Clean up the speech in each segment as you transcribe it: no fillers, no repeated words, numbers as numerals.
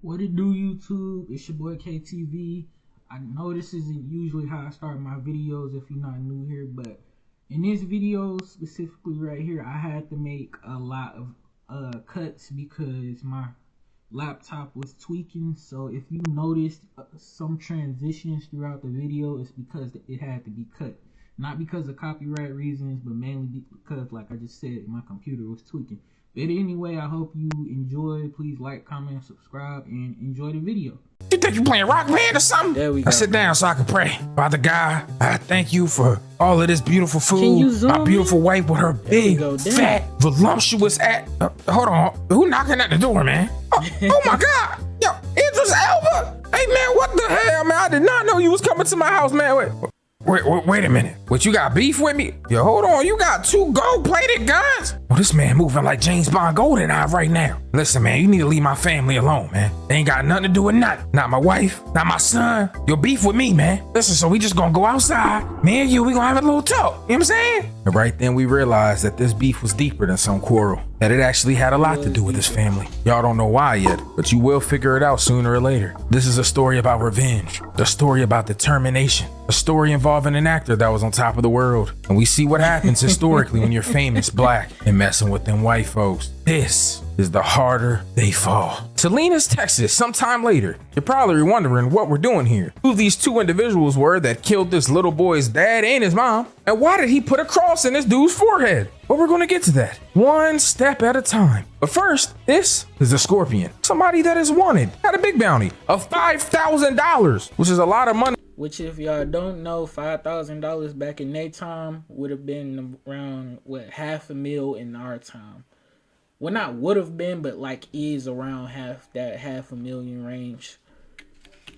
What it do, YouTube? It's your boy KTV. I know this isn't usually how I start my videos if you're not new here, but in this video specifically right here, I had to make a lot of cuts because my laptop was tweaking. So if you noticed some transitions throughout the video, it's because it had to be cut. Not because of copyright reasons, but mainly because, like I just said, my computer was tweaking. But anyway, I hope you enjoy. Please like, comment, subscribe, and enjoy the video. You think you playing Rock Band or something? There we go. I sit down so I can pray. Father God, I thank you for all of this beautiful food. My beautiful wife with her big, fat, voluptuous ass. Hold on. Who knocking at the door, man? Oh my God. Yo, Idris Elba. Hey, man, what the hell, man? I did not know you was coming to my house, man. Wait a minute. What, you got beef with me? Yo, hold on. You got two gold-plated guns? Well, this man moving like James Bond GoldenEye right now. Listen, man, you need to leave my family alone, man. They ain't got nothing to do with nothing. Not my wife, not my son. Your beef with me, man. Listen, so we just gonna go outside. Me and you, we gonna have a little talk. You know what I'm saying? And right then we realized that this beef was deeper than some quarrel. That it actually had a lot to do with his family. Y'all don't know why yet, but you will figure it out sooner or later. This is a story about revenge. A story about determination. A story involving an actor that was on top of the world. And we see what happens historically when you're famous, black, and messing with them white folks. This is The Harder They Fall. Salinas, Texas, sometime later. You're probably wondering what we're doing here. Who these two individuals were that killed this little boy's dad and his mom, and why did he put a cross in this dude's forehead? Well, we're gonna get to that, one step at a time. But first, this is a Scorpion. Somebody that is wanted, had a big bounty of $5,000, which is a lot of money. Which, if y'all don't know, $5,000 back in their time would have been around, what, $500,000 in our time. Well, not would have been, but like is around $500,000 range.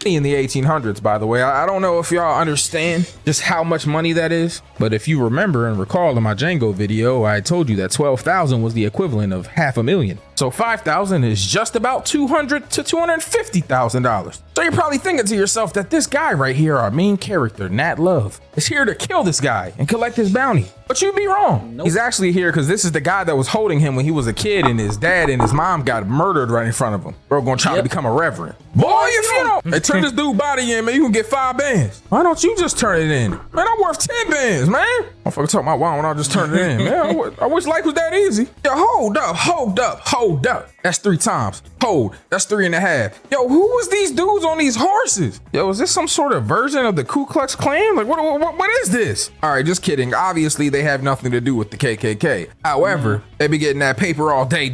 In the 1800s, by the way. I don't know if y'all understand just how much money that is, but if you remember and recall in my Django video, I told you that 12,000 was the equivalent of $500,000. So 5,000 is just about $200,000 to $250,000. So you're probably thinking to yourself that this guy right here, our main character, Nat Love, is here to kill this guy and collect his bounty. But you'd be wrong. Nope. He's actually here because this is the guy that was holding him when he was a kid and his dad and his mom got murdered right in front of him. Bro, gonna try to become a reverend. Boy, if you don't, hey, turn this dude body in, man, you can get 5 bands. Why don't you just turn it in? Man, I'm worth 10 bands, man. Motherfucker talk about why when I just turn it in, man. I wish life was that easy. Yo, hold up. That's 3 times. Hold, that's 3.5. Yo, who was these dudes on these horses? Yo, is this some sort of version of the Ku Klux Klan? Like, what is this? All right, just kidding. Obviously, they have nothing to do with the KKK. However, they be getting that paper all day.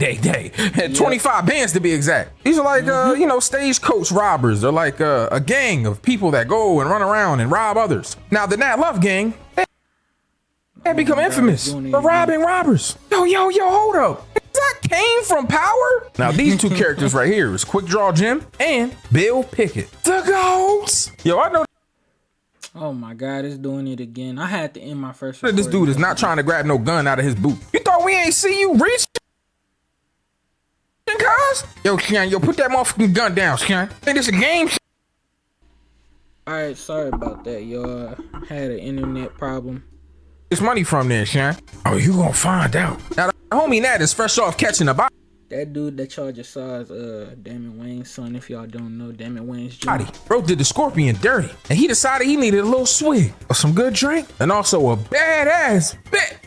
And 25 bands to be exact. These are like, stagecoach robbers. They're like a gang of people that go and run around and rob others. Now, the Nat Love gang, they become infamous for robbing robbers. Yo, hold up. Is that Kane from Power? Now, these two characters right here is Quick Draw Jim and Bill Pickett. The GOATs. Yo, I know. Oh my God, it's doing it again. I had to end my first. This dude is not trying to grab no gun out of his boot. You thought we ain't see you reach? Cuz? Yo, Sean, put that motherfucking gun down, Sean. Think this a game? Alright, sorry about that, y'all. Had an internet problem. This money from there, Sean. Oh, you gonna find out. Now, the homie Nat is fresh off catching a body. That dude that y'all just saw is Damon Wayne's son. If y'all don't know, Damon Wayne's Jr. Bro did the Scorpion dirty, and he decided he needed a little swig of some good drink and also a badass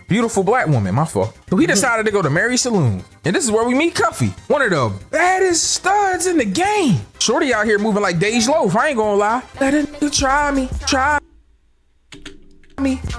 beautiful black woman. My fault. So he decided to go to Mary's Saloon, and this is where we meet Cuffy, one of the baddest studs in the game. Shorty out here moving like Dej Loaf. I ain't gonna lie. Let a nigga try me.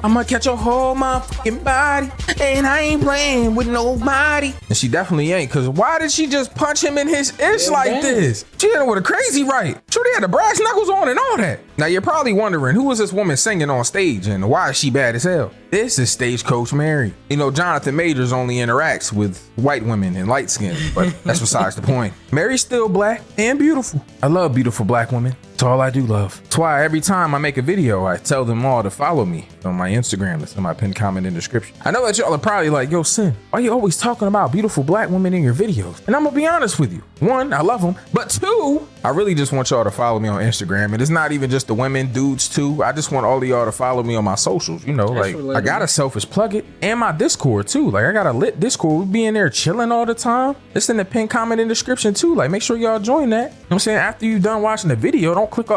I'ma catch a whole motherfucking body, and I ain't playing with nobody. And she definitely ain't, cause why did she just punch him in his ish like this? She hit him with a crazy right. Shorty had the brass knuckles on and all that. Now you're probably wondering, who is this woman singing on stage and why is she bad as hell? This is Stagecoach Mary. You know, Jonathan Majors only interacts with white women and light skin, but that's besides the point. Mary's still black and beautiful. I love beautiful black women. It's all I do love. That's why every time I make a video, I tell them all to follow me on my Instagram. It's in my pinned comment in the description. I know that y'all are probably like, yo, Sin, why are you always talking about beautiful black women in your videos? And I'm gonna be honest with you. 1, I love them. But 2, I really just want y'all to follow me on Instagram. And it's not even just the women, dudes too. I just want all of y'all to follow me on my socials. You know, like I got a selfish plug it and my Discord too. Like I got a lit Discord. We be in there chilling all the time. It's in the pinned comment in the description too. Like make sure y'all join that. You know what I'm saying? After you done watching the video, don't click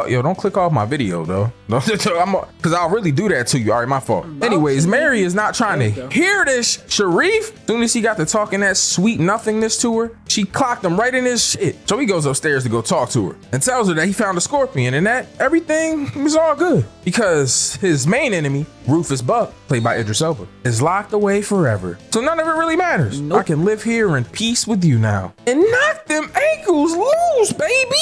off my video though. Cause I'll really do that to you. All right, my fault. Anyways, Mary is not trying to hear this. Sharif, soon as he got to talking that sweet nothingness to her, she clocked him right in his shit. So he goes upstairs to go talk to her and tells her that he found a scorpion and that everything was all good because his main enemy, Rufus Buck, played by Idris Elba, is locked away forever. So none of it really matters. Nope. I can live here in peace with you now and knock them ankles loose, baby.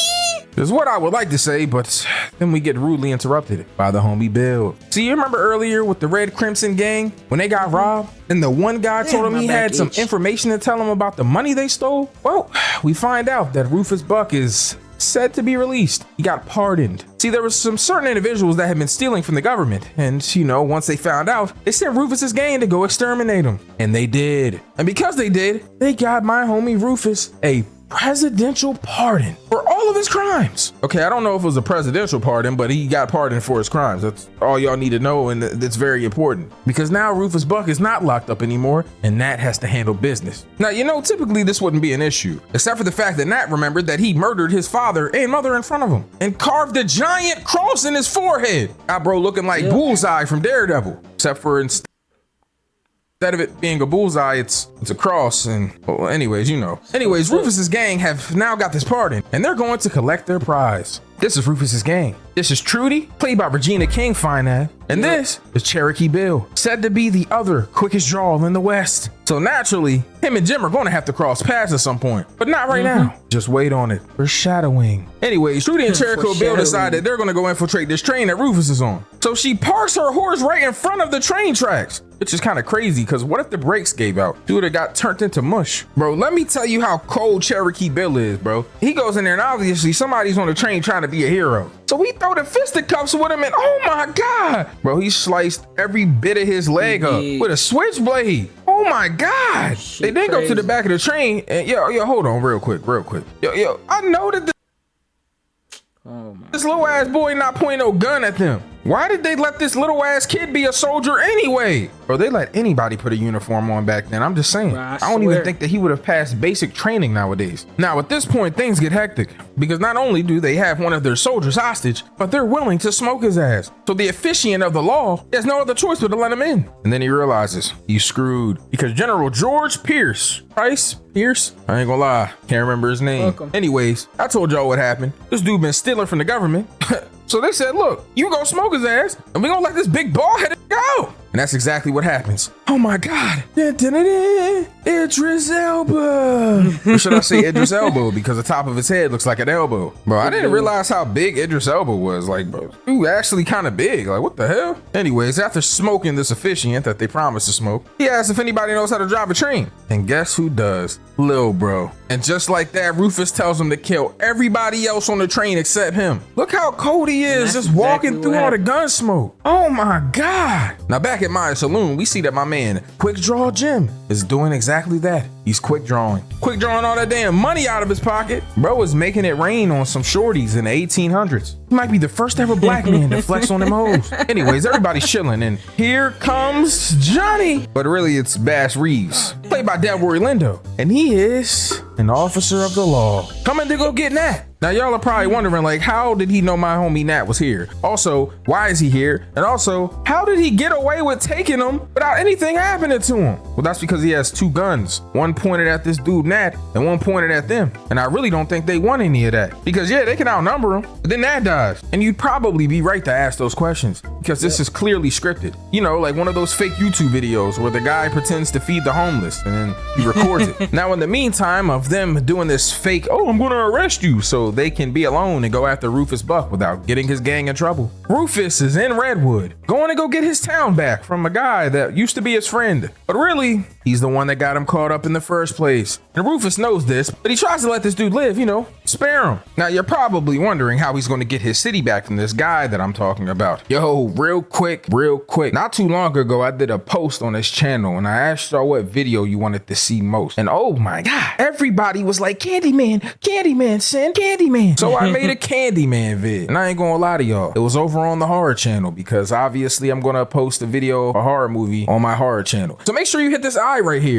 Is what I would like to say, but then we get rudely interrupted by the homie Bill. See, you remember earlier with the Red Crimson gang when they got robbed and the one guy told him he had some information to tell him about the money they stole? Well, we find out that Rufus Buck is said to be released. He got pardoned. See, there was some certain individuals that had been stealing from the government. And, you know, once they found out, they sent Rufus's gang to go exterminate them. And they did. And because they did, they got my homie Rufus a presidential pardon for all of his crimes. Okay, I don't know if it was a presidential pardon, but he got pardoned for his crimes. That's all y'all need to know, and that's very important because now Rufus Buck is not locked up anymore, and Nat has to handle business. Now, you know, typically this wouldn't be an issue, except for the fact that Nat remembered that he murdered his father and mother in front of him and carved a giant cross in his forehead. Got bro looking like Bullseye from Daredevil, except for instead of it being a bullseye, it's a cross. And well, anyways, you know. Anyways, Rufus's gang have now got this pardon and they're going to collect their prize. This is Rufus's gang. This is Trudy, played by Regina King Fine. And this is Cherokee Bill, said to be the other quickest draw in the West. So naturally, him and Jim are going to have to cross paths at some point, but not right now. Just wait on it. Foreshadowing. Anyways, Trudy and Cherokee Bill decide that they're going to go infiltrate this train that Rufus is on. So she parks her horse right in front of the train tracks, which is kind of crazy because what if the brakes gave out? Dude, it got turned into mush. Bro, let me tell you how cold Cherokee Bill is, bro. He goes in there and obviously somebody's on the train trying to be a hero. So we throw the fisticuffs with him and oh my God. Bro, he sliced every bit of his leg up with a switchblade. Oh my God. They then go to the back of the train and yo, hold on real quick. Yo, I know that this little ass boy not pointing no gun at them. Why did they let this little ass kid be a soldier anyway? Bro, they let anybody put a uniform on back then. I'm just saying. Bro, I don't even think that he would have passed basic training nowadays. Now, at this point, things get hectic because not only do they have one of their soldiers hostage, but they're willing to smoke his ass. So the officiant of the law has no other choice but to let him in. And then he realizes he's screwed because General George Pierce, I ain't gonna lie, can't remember his name. Anyways, I told y'all what happened. This dude been stealing from the government. So they said, look, you go smoke his ass and we gonna let this big bald headed go. And that's exactly what happens. Oh my God. Idris Elba. Or should I say Idris Elbow because the top of his head looks like an elbow. Bro, I didn't realize how big Idris Elba was. Like, bro, dude actually kind of big. Like, what the hell? Anyways, after smoking this officiant that they promised to smoke, he asked if anybody knows how to drive a train. And guess who does? Lil Bro. And just like that, Rufus tells him to kill everybody else on the train except him. Look how cold he is just walking through all the gun smoke. Oh my God. Now back at my saloon, we see that my man, Quick Draw Jim, is doing exactly that. He's quick drawing all that damn money out of his pocket. Bro is making it rain on some shorties in the 1800s. He might be the first ever black man to flex on them hoes. Anyways, everybody's chilling and here comes Johnny. But really it's Bass Reeves, played by Delroy Lindo. And he is an officer of the law coming to go get Nat. Now y'all are probably wondering, like, how did he know my homie Nat was here? Also, why is he here? And also, how did he get away with taking him without anything happening to him? Well, that's because he has two guns. One pointed at this dude Nat and one pointed at them. And I really don't think they want any of that. Because yeah, they can outnumber him, but then Nat dies. And you'd probably be right to ask those questions because this is clearly scripted. You know, like one of those fake YouTube videos where the guy pretends to feed the homeless and then he records it. Now in the meantime of them doing this fake, oh, I'm gonna arrest you, so they can be alone and go after Rufus Buck without getting his gang in trouble. Rufus is in Redwood, going to go get his town back from a guy that used to be his friend. But really, He's the one that got him caught up in the first place. And Rufus knows this, but he tries to let this dude live, spare him. Now, you're probably wondering how he's going to get his city back from this guy that I'm talking about. Yo, real quick. Not too long ago, I did a post on this channel and I asked y'all what video you wanted to see most. And oh my God, everybody was like, Candyman, Sin, Candyman. So I made a Candyman vid. And I ain't gonna lie to y'all, it was over on the horror channel because obviously I'm gonna post a video of a horror movie on my horror channel. So make sure you hit this eye right here.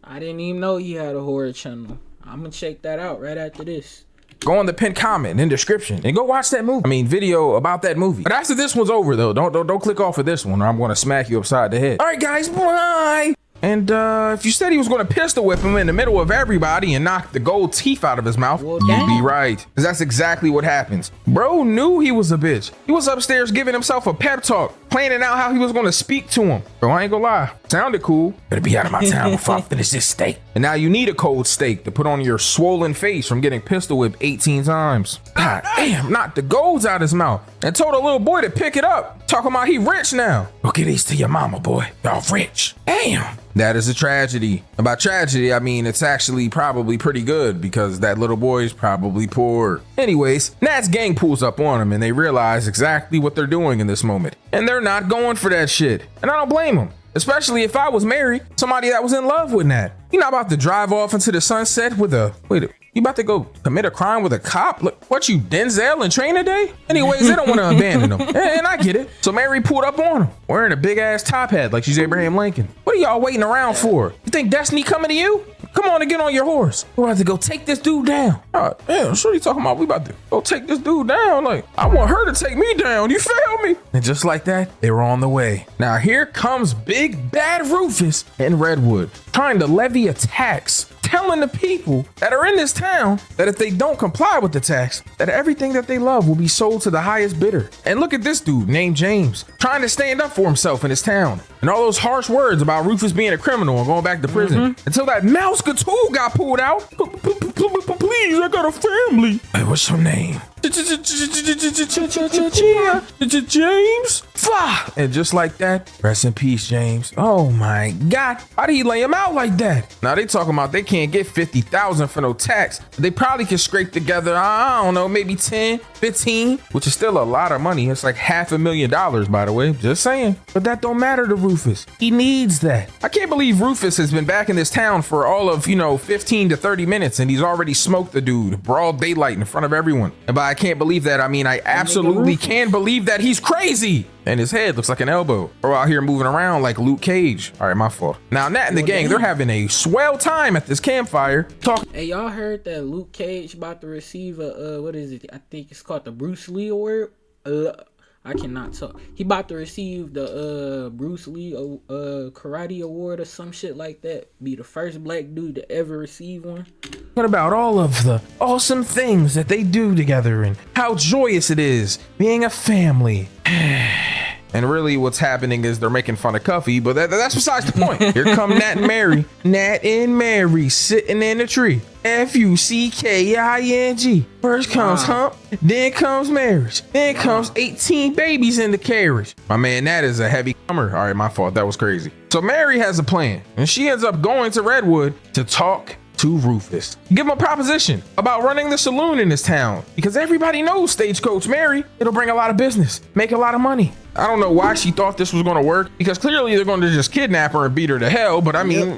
I didn't even know he had a horror channel. I'm gonna check that out right after this. Go on the pinned comment in description and go watch that movie. Video about that movie. But after this one's over though, don't click off of this one or I'm gonna smack you upside the head. All right guys, bye. And if you said he was going to pistol whip him in the middle of everybody and knock the gold teeth out of his mouth, you'd be right. Because that's exactly what happens. Bro knew he was a bitch. He was upstairs giving himself a pep talk, planning out how he was going to speak to him. Bro, I ain't gonna lie. Sounded cool. Better be out of my town before I finish this steak. And now you need a cold steak to put on your swollen face from getting pistol whipped 18 times. God damn, knocked the golds out his mouth and told a little boy to pick it up. Talking about he rich now. Go get these to your mama, boy. Y'all rich. Damn. That is a tragedy. And by tragedy, I mean it's actually probably pretty good because that little boy is probably poor. Anyways, Nat's gang pulls up on him and they realize exactly what they're doing in this moment. And they're not going for that shit. And I don't blame them. Especially if I was married, somebody that was in love with Nat. You're not about to drive off into the sunset with you about to go commit a crime with a cop? Look, what you, Denzel in Training Day? Anyways, they don't want to abandon him. And I get it. So Mary pulled up on him, wearing a big ass top hat like she's Abraham Lincoln. What are y'all waiting around for? You think destiny coming to you? Come on and get on your horse. We're about to go take this dude down. Damn, sure you talking about we about to go take this dude down. Like, I want her to take me down. You feel me? And just like that, they were on the way. Now here comes big bad Rufus in Redwood, trying to levy a tax, telling the people that are in this town that if they don't comply with the tax, that everything that they love will be sold to the highest bidder. And look at this dude named James, trying to stand up for himself in his town. And all those harsh words about Rufus being a criminal and going back to prison until that mouse Gatul got pulled out. Please, I got a family. Hey, what's your name? James. And just like that, rest in peace, James. Oh my God, why did he lay him out like that? Now they talking about they can't get 50,000 for no tax. They probably can scrape together, I don't know, maybe 10, 15, which is still a lot of money. It's like $500,000, by the way, just saying. But that don't matter to Rufus. He needs that. I can't believe Rufus has been back in this town for all of, 15 to 30 minutes and he's already smoked the dude broad daylight in front of everyone. And by I can't believe that, I mean I absolutely can believe that he's crazy. And his head looks like an elbow. Or out here moving around like Luke Cage. All right, my fault. Now Nat and the gang, they're having a swell time at this campfire. Hey, y'all heard that Luke Cage about to receive a what is it? I think it's called the Bruce Lee Award. I cannot talk. He about to receive the Bruce Lee Karate Award or some shit like that. Be the first black dude to ever receive one. What about all of the awesome things that they do together and how joyous it is being a family? And really what's happening is they're making fun of Cuffy, but that's besides the point. Here come Nat and Mary. Nat and Mary sitting in the tree. Fucking. First comes Hump, then comes marriage, then comes 18 babies in the carriage. My man, Nat is a heavy comer. All right, my fault. That was crazy. So Mary has a plan, and she ends up going to Redwood to talk to Rufus. Give him a proposition about running the saloon in this town because everybody knows Stagecoach Mary. It'll bring a lot of business, make a lot of money. I don't know why she thought this was going to work because clearly they're going to just kidnap her and beat her to hell. But I mean,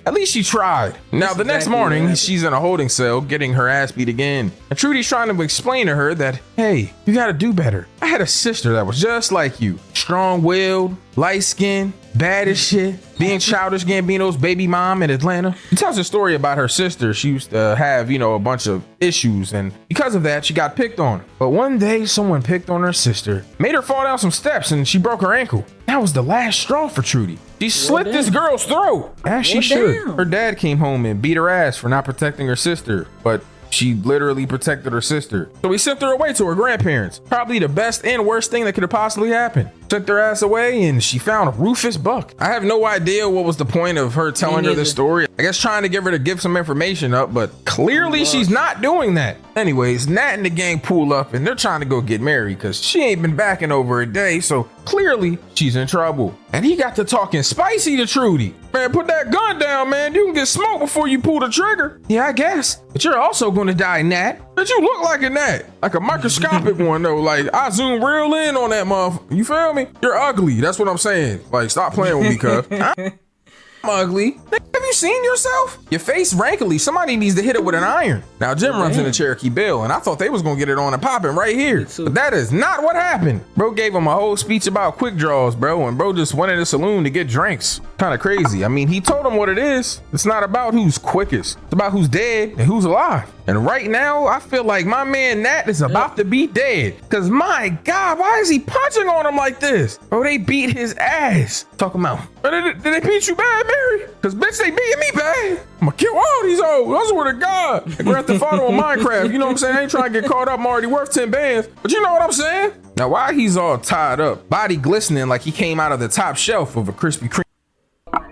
at least she tried. Now, the next morning, she's in a holding cell getting her ass beat again. And Trudy's trying to explain to her that, hey, you got to do better. I had a sister that was just like you. Strong-willed, light-skinned, bad as shit, being Childish Gambino's baby mom in Atlanta. She tells a story about her sister. She used to have, a bunch of issues. And because of that, she got picked on. But one day, someone picked on her sister, made her fall down some steps, and she broke her ankle. That was the last straw for Trudy. She slit this girl's throat, as she should. Her dad came home and beat her ass for not protecting her sister, but she literally protected her sister. So he sent her away to her grandparents. Probably the best and worst thing that could have possibly happened. Sent her ass away and she found Rufus Buck. I have no idea what was the point of her telling her this story. I guess trying to get her to give some information up, but clearly she's not doing that. Anyways, Nat and the gang pull up and they're trying to go get Mary because she ain't been back in over a day. So clearly she's in trouble. And he got to talking spicy to Trudy. Man, put that gun down, man. You can get smoked before you pull the trigger. Yeah, I guess. But you're also gonna die, Nat. But you look like a gnat. Like a microscopic one, though. Like, I zoom real in on that motherfucker. You feel me? You're ugly. That's what I'm saying. Like, stop playing with me, cuz. I'm ugly. Have you seen yourself? Your face rankly. Somebody needs to hit it with an iron. Now, Jim runs into Cherokee Bill, and I thought they was gonna get it on and popping right here. But that is not what happened. Bro gave him a whole speech about quick draws, bro, and bro just went in the saloon to get drinks. Kind of crazy. I mean, he told him what it is. It's not about who's quickest. It's about who's dead and who's alive. And right now, I feel like my man Nat is about to be dead. Cause my God, why is he punching on him like this? Bro, they beat his ass. Talking about, did they beat you bad, Mary? Cause bitch, they beating me bad. I'm gonna kill all these hoes. I swear to God. Grand Theft Auto on Minecraft. You know what I'm saying? I ain't trying to get caught up. I'm already worth 10 bands. But you know what I'm saying? Now, why he's all tied up, body glistening like he came out of the top shelf of a Krispy Kreme.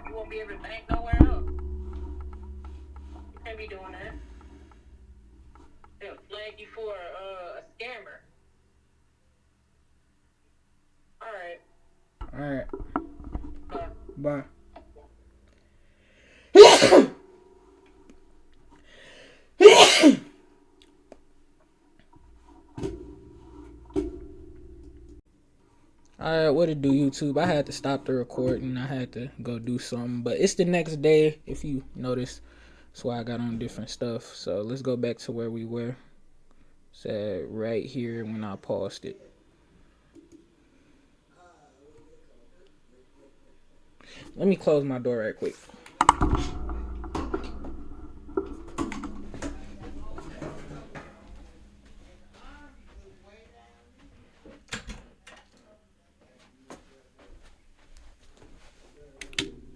You won't be able to bank nowhere else. You can't be doing that. They'll flag you for a scammer. Alright. Bye. Alright, what it do, YouTube? I had to stop the recording. I had to go do something, but it's the next day. If you notice, that's why I got on different stuff. So let's go back to where we were. It's right here when I paused it. Let me close my door right quick.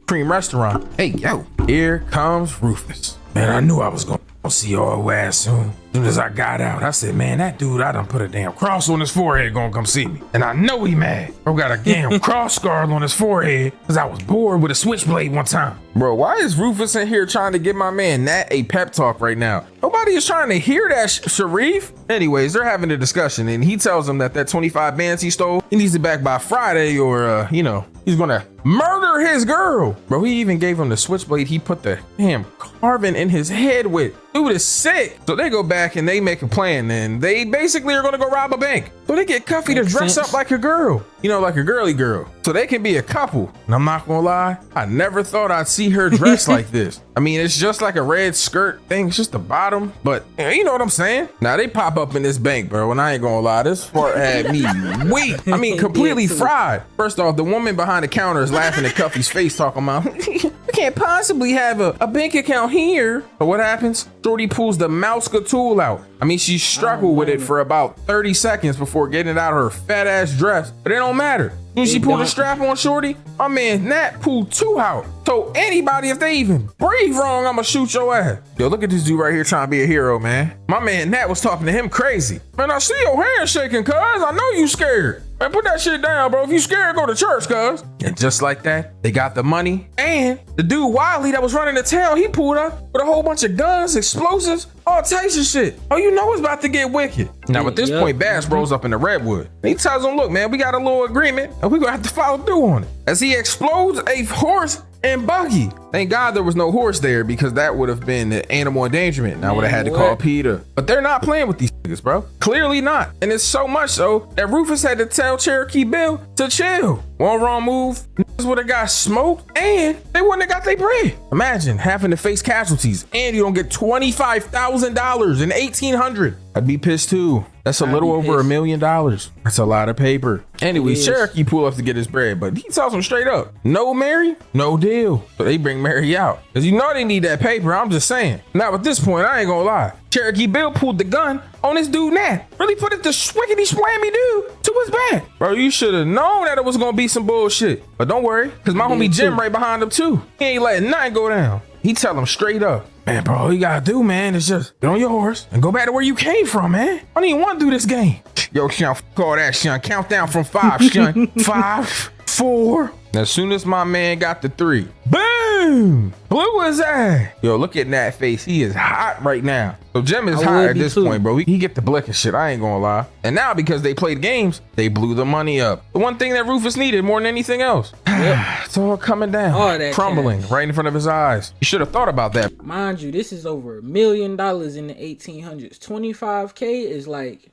Cream restaurant. Hey, yo, here comes Rufus. Man, I knew I was gonna see your ass soon. As soon as I got out, I said, man, that dude, I done put a damn cross on his forehead gonna come see me. And I know he mad. Bro got a damn cross scar on his forehead because I was bored with a switchblade one time. Bro, why is Rufus in here trying to give my man Nat a pep talk right now? Nobody is trying to hear that, Sharif. Anyways, they're having a discussion and he tells them that 25 bands he stole, he needs it back by Friday or, you know, he's gonna murder his girl. Bro, he even gave him the switchblade he put the damn carving in his head with. Dude is sick. So they go back and they make a plan and they basically are gonna go rob a bank. So they get Cuffy to dress up like a girl, you know, like a girly girl. So they can be a couple. And I'm not gonna lie, I never thought I'd see her dressed like this. I mean, it's just like a red skirt thing. It's just the bottom, but you know what I'm saying? Now they pop up in this bank, bro, and I ain't gonna lie, this part had me weak. I mean, completely fried. First off, the woman behind the counter is laughing at Cuffy's face, talking about, you can't possibly have a bank account here. But what happens? Shorty pulls the Mouska tool out. I mean, she struggled with it for about 30 seconds before getting it out of her fat ass dress, but it don't matter. When she pulled the strap on Shorty, my man Nat pulled 2 out. So anybody, if they even breathe wrong, I'ma shoot your ass. Yo, look at this dude right here trying to be a hero, man. My man Nat was talking to him crazy. Man, I see your hand shaking, cuz. I know you scared. Man, put that shit down, bro. If you scared, go to church, cuz. And just like that, they got the money. And the dude Wiley that was running the town, he pulled up with a whole bunch of guns, explosives, all types of shit. Oh, you know it's about to get wicked. Now, at this point, Bass rolls up in the Redwood. He tells him, look, man, we got a little agreement, and we're gonna have to follow through on it. As he explodes a horse and buggy. Thank God there was no horse there because that would have been animal endangerment and I would have had to call PETA. But they're not playing with these niggas, bro. Clearly not. And it's so much so that Rufus had to tell Cherokee Bill to chill. One wrong move, niggas would have got smoked and they wouldn't have got their bread. Imagine having to face casualties and you don't get $25,000 in 1,800. I'd be pissed too. That's a little over $1 million. That's a lot of paper. Anyway, Cherokee pull up to get his bread, but he tells him straight up, no Mary, no deal. So they bring Mary out. Cause you know they need that paper, I'm just saying. Now at this point, I ain't gonna lie. Cherokee Bill pulled the gun on this dude Nat. Really put it to swiggity swammy dude to his back. Bro, you should have known that it was gonna be some bullshit. But don't worry, cause my homie Jim right behind him too. He ain't letting nothing go down. He tell him straight up, man, bro, all you gotta do, man, is just get on your horse and go back to where you came from, man. I don't even want to do this game. Yo, Sean, all that, Sean. Count down from 5, Sean. 5, 4. And as soon as my man got the 3, boom, blew his ass. Yo, look at that face. He is hot right now. So Jim is hot at this point, bro. He get the blick and shit. I ain't gonna lie. And now because they played games, they blew the money up. The one thing that Rufus needed more than anything else. It's all coming down, all that crumbling cash. right in front of his eyes. You should have thought about that. Mind you, this is over $1 million in the 1800s. 25K is like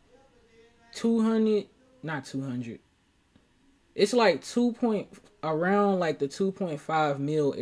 200, not 200. It's like around like the 2.5 mil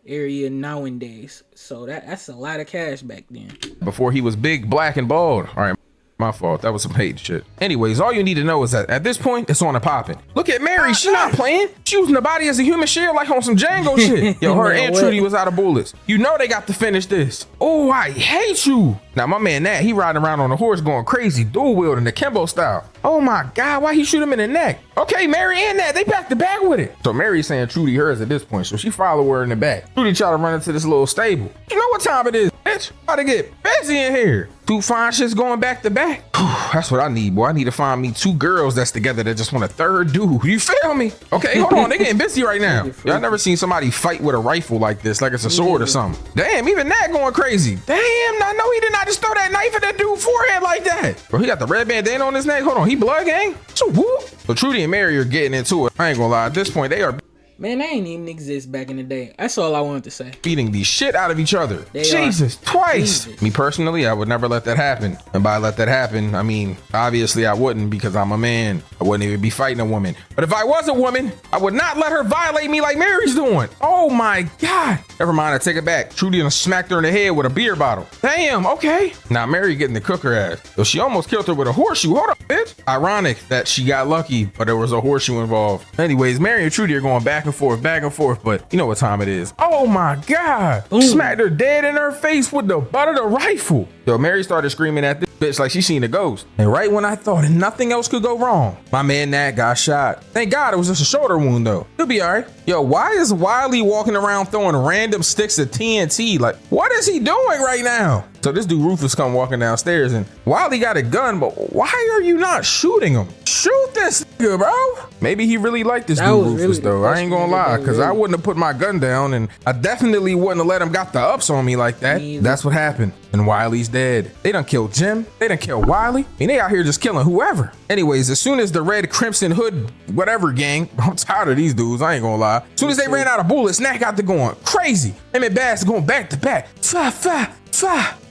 area nowadays. So that's a lot of cash back then. Before he was big, black, and bald. All right. My fault. That was some hate shit. Anyways, all you need to know is that at this point, it's on and popping. Look at Mary. She not playing. She using the body as a human shield like on some Django shit. Yo, her and Trudy was out of bullets. You know they got to finish this. Oh, I hate you. Now, my man Nat, he riding around on a horse going crazy, dual wielding the Kimbo style. Oh my God, why he shoot him in the neck? Okay, Mary and Nat, they back to back with it. So Mary's saying Trudy hers at this point, so she follow her in the back. Trudy try to run into this little stable. You know what time it is, bitch? About to get busy in here. 2 fine shits going back to back. That's what I need, boy. I need to find me 2 girls that's together that just want a third dude. You feel me? Okay, hold on. They getting busy right now. Y'all never seen somebody fight with a rifle like this, like it's a sword or something. Damn, even that going crazy. Damn, I know he did not just throw that knife at that dude's forehead like that. Bro, he got the red bandana on his neck. Hold on, he blood gang? So whoop. So Trudy and Mary are getting into it. I ain't gonna lie. At this point, they are... Man, they ain't even exist back in the day. That's all I wanted to say. Beating the shit out of each other. Jesus, twice. Jesus. Me personally, I would never let that happen. And by let that happen, I mean, obviously I wouldn't because I'm a man. I wouldn't even be fighting a woman. But if I was a woman, I would not let her violate me like Mary's doing. Oh my God. Never mind, I take it back. Trudy done smacked her in the head with a beer bottle. Damn, okay. Now Mary getting to cook her ass. So she almost killed her with a horseshoe. Hold up, bitch. Ironic that she got lucky, but there was a horseshoe involved. Anyways, Mary and Trudy are going back and forth, but you know what time it is. Oh my God. Boom. Smacked her dead in her face with the butt of the rifle. Yo, Mary started screaming at this bitch like she seen a ghost. And right when I thought nothing else could go wrong, my man Nat got shot. Thank God it was just a shoulder wound though. He'll be all right. Yo, why is Wiley walking around throwing random sticks of TNT? Like, what is he doing right now? So this dude Rufus come walking downstairs and Wiley got a gun, but why are you not shooting him? Shoot this nigga, bro. Maybe he really liked this dude Rufus really though. I ain't gonna lie, because I wouldn't have put my gun down and I definitely wouldn't have let him got the ups on me like that. That's what happened. And Wiley's dead. They done killed Jim. They done killed Wiley. I mean, they out here just killing whoever. Anyways, as soon as the Red Crimson Hood, whatever gang, I'm tired of these dudes, I ain't gonna lie. As soon as they ran out of bullets, Nat got to going crazy. Him and Bass going back to back. Fa.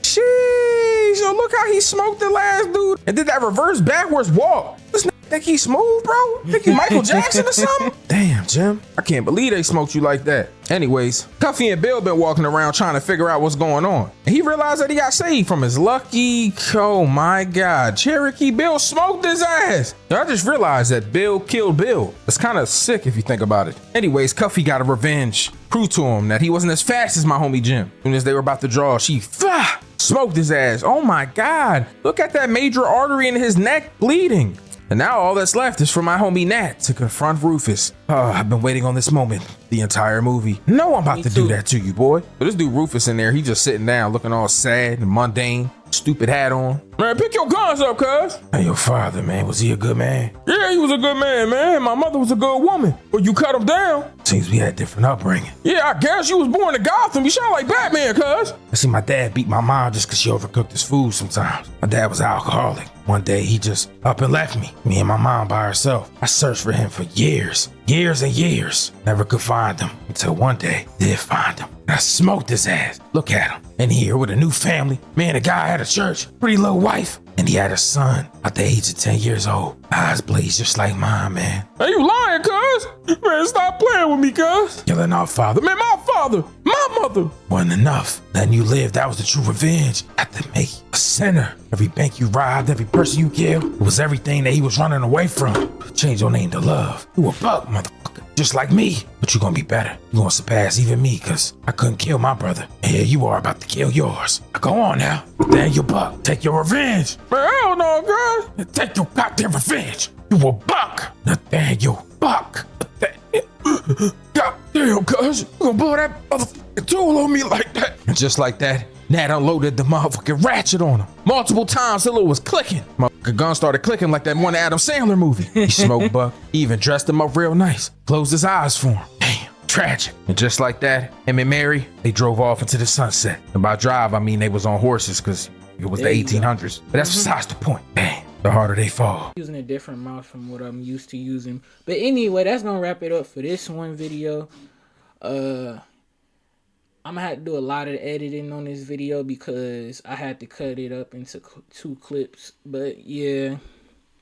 Sheesh, yo, look how he smoked the last dude and did that reverse backwards walk. This nigga think he smooth, bro? Think he Michael Jackson or something? Damn, Jim. I can't believe they smoked you like that. Anyways, Cuffy and Bill been walking around trying to figure out what's going on. And he realized that he got saved from his lucky, oh my God, Cherokee Bill smoked his ass. Yo, I just realized that Bill killed Bill. It's kind of sick if you think about it. Anyways, Cuffy got a revenge. Proved to him that he wasn't as fast as my homie Jim. As soon as they were about to draw, she smoked his ass. Oh my God. Look at that major artery in his neck bleeding. And now all that's left is for my homie Nat to confront Rufus. Oh, I've been waiting on this moment the entire movie. No, I'm about to do that to you, boy. But this dude Rufus in there, he just sitting down looking all sad and mundane. Stupid hat on. Man, pick your guns up, cuz. Hey, your father, man, was he a good man? Yeah, he was a good man, man. My mother was a good woman. But you cut him down. Seems we had different upbringing. Yeah, I guess you was born in Gotham. You sound like Batman, cuz. I see my dad beat my mom just because she overcooked his food sometimes. My dad was an alcoholic. One day, he just up and left me and my mom by herself. I searched for him for years and years. Never could find him until one day, did find him. I smoked his ass. Look at him. In here with a new family. Man, the guy had a church, pretty little wife. And he had a son at the age of 10 years old. Eyes blaze just like mine, man. Are you lying, cuz? Man, stop playing with me, cuz. Killing our father. Man, my father, my mother. Wasn't enough. Letting you live, that was the true revenge. Had to make you a sinner. Every bank you robbed, every person you killed, it was everything that he was running away from. Change your name to love. You a buck, motherfucker. Just like me. But you gonna be better. You gonna surpass even me, cuz I couldn't kill my brother. And here you are about to kill yours. Now go on now. Nathaniel Buck, take your revenge. Man, hell no, guys. Take your goddamn revenge. You a buck. Nathaniel Buck. Goddamn, cuz. You gonna blow that motherfucking tool on me like that. And just like that, Nat unloaded the motherfucking ratchet on him. Multiple times till it was clicking. Motherfucking gun started clicking like that one Adam Sandler movie. He smoked Buck. He even dressed him up real nice. Closed his eyes for him. Tragic. And just like that, him and Mary, they drove off into the sunset. And by drive, I mean they was on horses because it was There the you go. 1800s. But that's besides the point. Dang, the harder they fall. Using a different mouse from what I'm used to using. But anyway, that's gonna wrap it up for this one video. I'm gonna have to do a lot of editing on this video because I had to cut it up into 2 clips. But yeah,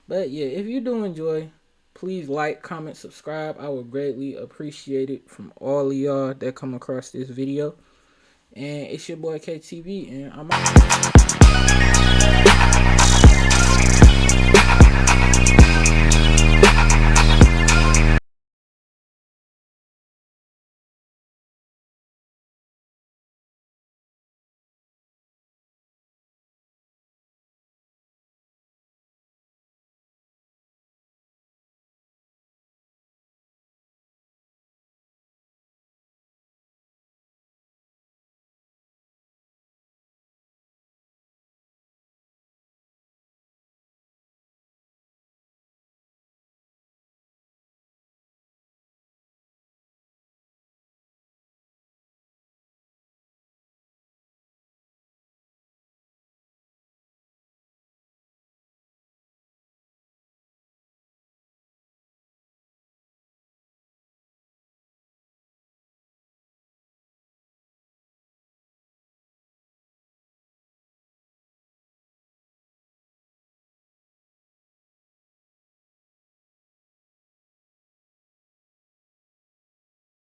if you do enjoy, please like, comment, subscribe. I would greatly appreciate it from all of y'all that come across this video. And it's your boy KTV, and I'm out.